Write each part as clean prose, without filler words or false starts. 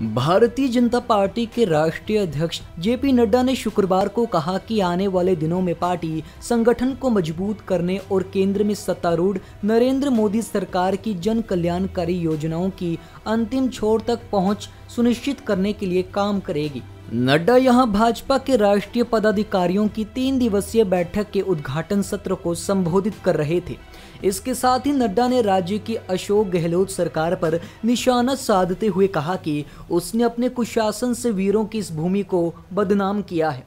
Bharatiya Janata party के राष्ट्रीय अध्यक्ष जेपी नड्डा ने शुक्रवार को कहा कि आने वाले दिनों में पार्टी संगठन को मजबूत करने और केंद्र में सत्तारूढ़ नरेंद्र मोदी सरकार की जन कल्याणकारी योजनाओं की अंतिम छोर तक पहुंच सुनिश्चित करने के लिए काम करेगी। नड्डा यहां भाजपा के राष्ट्रीय पदाधिकारियों की 3 दिवसीय बैठक के उद्घाटन सत्र को संबोधित कर रहे थे। इसके साथ ही नड्डा ने राज्य की अशोक गहलोत सरकार पर निशाना साधते हुए कहा कि उसने अपने कुशासन से वीरों की इस भूमि को बदनाम किया है।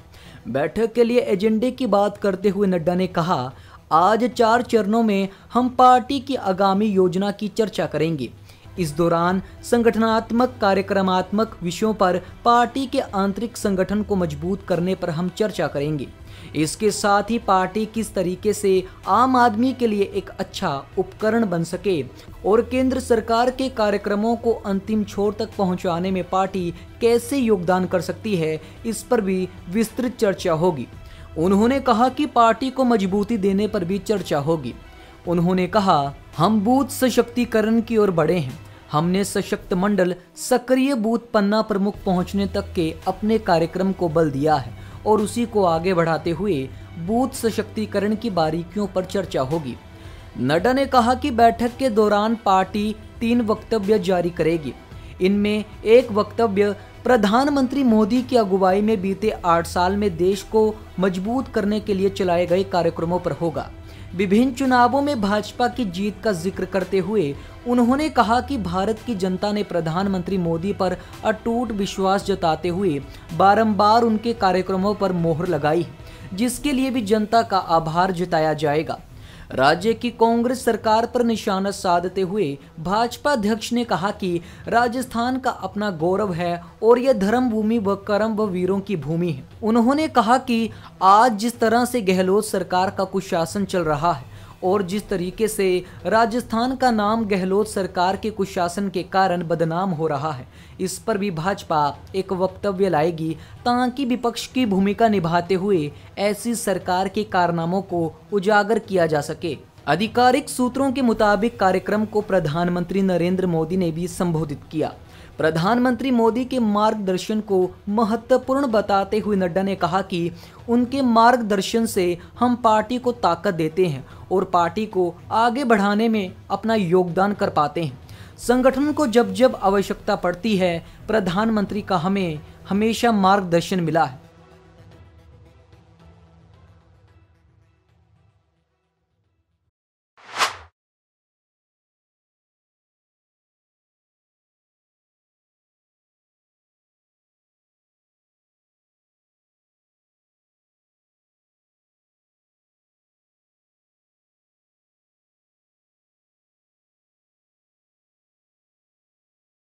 बैठक के लिए एजेंडे की बात करते हुए नड्डा ने कहा, आज 4 चरणों में हम पार्टी की आगामी योजना की चर्चा करेंगे। इस दौरान संगठनात्मक कार्यक्रमात्मक विषयों पर पार्टी के आंतरिक संगठन को मजबूत करने पर हम चर्चा करेंगे। इसके साथ ही पार्टी किस तरीके से आम आदमी के लिए एक अच्छा उपकरण बन सके और केंद्र सरकार के कार्यक्रमों को अंतिम छोर तक पहुंचाने में पार्टी कैसे योगदान कर सकती है, इस पर भी विस्तृत चर्चा होगी। उन्होंने कहा कि पार्टी को मजबूती देने पर भी चर्चा होगी। उन्होंने कहा, हम बूथ सशक्तिकरण की ओर बढ़े हैं। हमने सशक्त मंडल सक्रिय बूथ पन्ना प्रमुख पहुंचने तक के अपने कार्यक्रम को बल दिया है और उसी को आगे बढ़ाते हुए बूथ सशक्तिकरण की बारीकियों पर चर्चा होगी। नड्डा ने कहा कि बैठक के दौरान पार्टी 3 वक्तव्य जारी करेगी। इनमें एक वक्तव्य प्रधानमंत्री मोदी की अगुवाई में बीते 8 साल में देश को मजबूत करने के लिए चलाए गए कार्यक्रमों पर होगा। विभिन्न चुनावों में भाजपा की जीत का जिक्र करते हुए उन्होंने कहा कि भारत की जनता ने प्रधानमंत्री मोदी पर अटूट विश्वास जताते हुए बारंबार उनके कार्यक्रमों पर मोहर लगाई, जिसके लिए भी जनता का आभार जताया जाएगा। राज्य की कांग्रेस सरकार पर निशाना साधते हुए भाजपा अध्यक्ष ने कहा कि राजस्थान का अपना गौरव है और यह धर्म भूमि व कर्म व वीरों की भूमि है। उन्होंने कहा कि आज जिस तरह से गहलोत सरकार का कुशासन चल रहा है और जिस तरीके से राजस्थान का नाम गहलोत सरकार के कुशासन के कारण बदनाम हो रहा है, इस पर भी भाजपा एक वक्तव्य लाएगी ताकि विपक्ष की भूमिका निभाते हुए ऐसी सरकार के कारनामों को उजागर किया जा सके। आधिकारिक सूत्रों के मुताबिक कार्यक्रम को प्रधानमंत्री नरेंद्र मोदी ने भी संबोधित किया। प्रधानमंत्री मोदी के मार्गदर्शन को महत्वपूर्ण बताते हुए नड्डा ने कहा कि उनके मार्गदर्शन से हम पार्टी को ताकत देते हैं और पार्टी को आगे बढ़ाने में अपना योगदान कर पाते हैं। संगठन को जब जब आवश्यकता पड़ती है, प्रधानमंत्री का हमें हमेशा मार्गदर्शन मिला है।